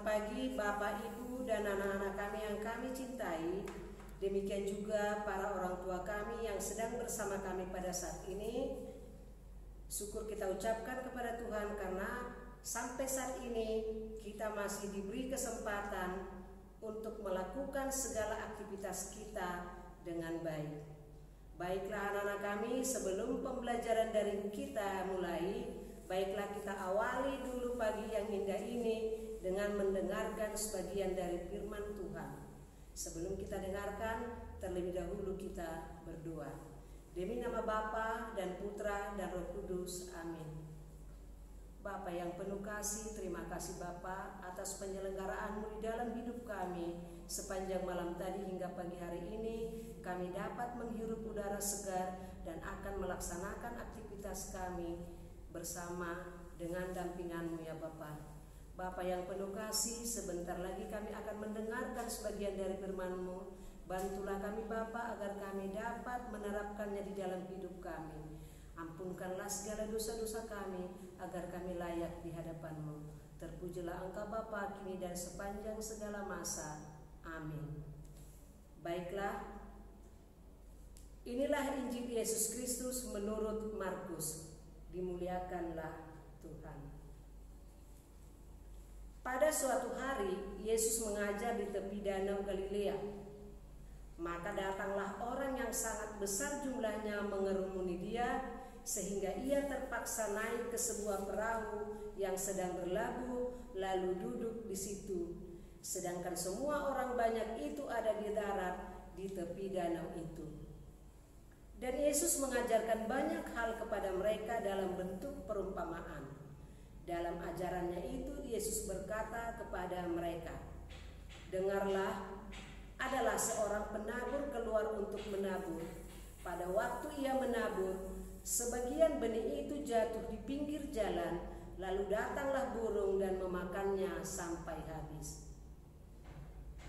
pagi Bapak, Ibu, dan anak-anak kami yang kami cintai. Demikian juga para orang tua kami yang sedang bersama kami pada saat ini. Syukur kita ucapkan kepada Tuhan karena sampai saat ini kita masih diberi kesempatan untuk melakukan segala aktivitas kita dengan baik. Baiklah anak-anak kami, sebelum pembelajaran daring kita mulai, baiklah kita awali dulu pagi yang indah ini dengan mendengarkan sebagian dari firman Tuhan. Sebelum kita dengarkan, terlebih dahulu kita berdoa. Demi nama Bapa dan Putra dan Roh Kudus, amin. Bapa yang penuh kasih, terima kasih Bapa atas penyelenggaraan-Mu di dalam hidup kami. Sepanjang malam tadi hingga pagi hari ini, kami dapat menghirup udara segar dan akan melaksanakan aktivitas kami bersama dengan dampingan-Mu ya Bapa. Bapa yang penuh kasih, sebentar lagi kami akan mendengarkan sebagian dari firman-Mu. Bantulah kami Bapa agar kami dapat menerapkannya di dalam hidup kami. Ampunkanlah segala dosa-dosa kami agar kami layak di hadapan-Mu. Terpujilah Engkau Bapa kini dan sepanjang segala masa. Amin. Baiklah, inilah Injil Yesus Kristus menurut Markus. Dimuliakanlah Tuhan. Pada suatu hari, Yesus mengajar di tepi danau Galilea. Maka datanglah orang yang sangat besar jumlahnya mengerumuni Dia, sehingga Ia terpaksa naik ke sebuah perahu yang sedang berlabuh, lalu duduk di situ. Sedangkan semua orang banyak itu ada di darat di tepi danau itu. Dan Yesus mengajarkan banyak hal kepada mereka dalam bentuk perumpamaan. Dalam ajarannya itu Yesus berkata kepada mereka, "Dengarlah, adalah seorang penabur keluar untuk menabur. Pada waktu ia menabur, sebagian benih itu jatuh di pinggir jalan, lalu datanglah burung dan memakannya sampai habis.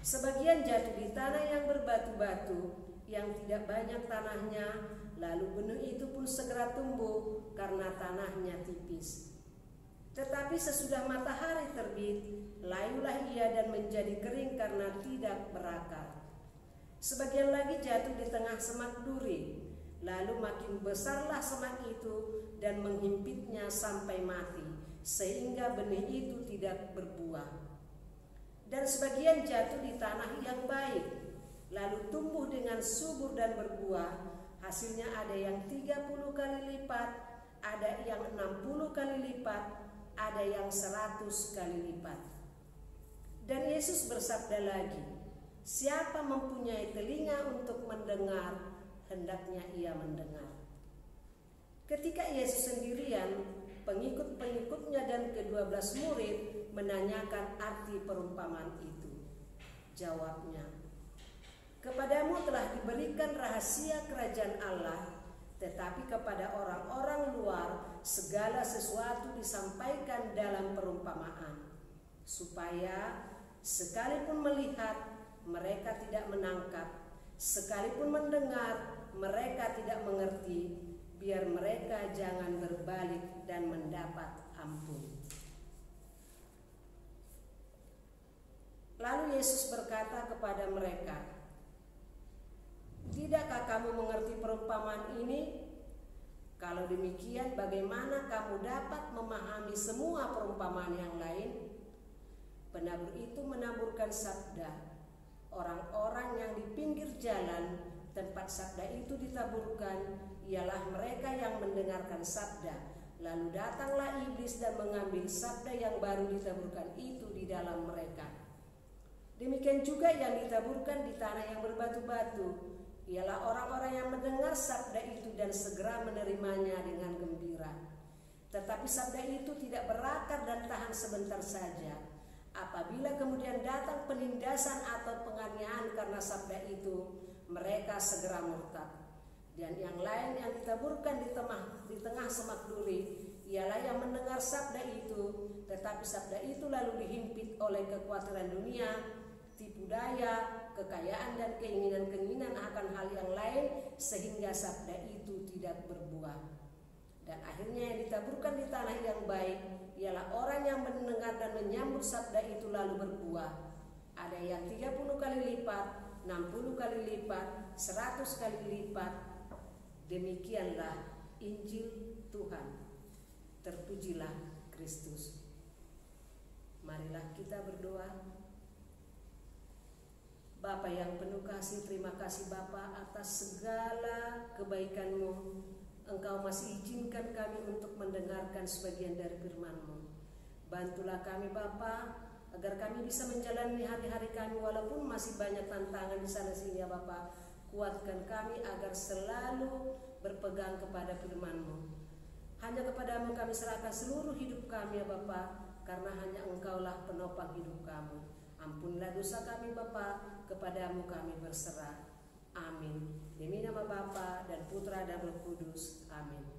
Sebagian jatuh di tanah yang berbatu-batu, yang tidak banyak tanahnya, lalu benih itu pun segera tumbuh karena tanahnya tipis. Tetapi sesudah matahari terbit, layulah ia dan menjadi kering karena tidak berakar. Sebagian lagi jatuh di tengah semak duri, lalu makin besarlah semak itu dan menghimpitnya sampai mati, sehingga benih itu tidak berbuah. Dan sebagian jatuh di tanah yang baik, lalu tumbuh dengan subur dan berbuah. Hasilnya ada yang 30 kali lipat, ada yang 60 kali lipat, ada yang 100 kali lipat." Dan Yesus bersabda lagi, "Siapa mempunyai telinga untuk mendengar, hendaknya ia mendengar." Ketika Yesus sendirian, pengikut-pengikutnya dan ke-12 murid menanyakan arti perumpamaan itu. Jawabnya, "Kepadamu telah diberikan rahasia kerajaan Allah, tetapi kepada orang-orang luar segala sesuatu disampaikan dalam perumpamaan, supaya sekalipun melihat mereka tidak menangkap, sekalipun mendengar mereka tidak mengerti, biar mereka jangan berbalik dan mendapat ampun." Lalu Yesus berkata kepada mereka, "Tidakkah kamu mengerti perumpamaan ini? Kalau demikian, bagaimana kamu dapat memahami semua perumpamaan yang lain?" Penabur itu menaburkan sabda. Orang-orang yang di pinggir jalan tempat sabda itu ditaburkan ialah mereka yang mendengarkan sabda. Lalu datanglah iblis dan mengambil sabda yang baru ditaburkan itu di dalam mereka. Demikian juga yang ditaburkan di tanah yang berbatu-batu ialah orang-orang yang mendengar sabda itu dan segera menerimanya dengan gembira. Tetapi sabda itu tidak berakar dan tahan sebentar saja. Apabila kemudian datang penindasan atau penganiayaan karena sabda itu, mereka segera murtad. Dan yang lain yang ditaburkan di tengah semak duri ialah yang mendengar sabda itu, tetapi sabda itu lalu dihimpit oleh kekhawatiran dunia, tipu daya, kekayaan dan keinginan-keinginan akan hal yang lain, sehingga sabda itu tidak berbuah. Dan akhirnya yang ditaburkan di tanah yang baik ialah orang yang mendengar mendengar dan menyambut sabda itu lalu berbuah. Ada yang 30 kali lipat, 60 kali lipat, 100 kali lipat. Demikianlah Injil Tuhan. Terpujilah Kristus. Marilah kita berdoa. Bapa yang penuh kasih, terima kasih Bapa atas segala kebaikan-Mu. Engkau masih izinkan kami untuk mendengarkan sebagian dari firman-Mu. Bantulah kami Bapa, agar kami bisa menjalani hari-hari kami walaupun masih banyak tantangan di sana sini ya Bapa. Kuatkan kami agar selalu berpegang kepada firman-Mu. Hanya kepadamu kami serahkan seluruh hidup kami ya Bapa, karena hanya Engkaulah penopang hidup kami. Ampunilah dosa kami Bapa, kepadamu kami berserah. Amin. Demi nama Bapa dan Putra dan Roh Kudus. Amin.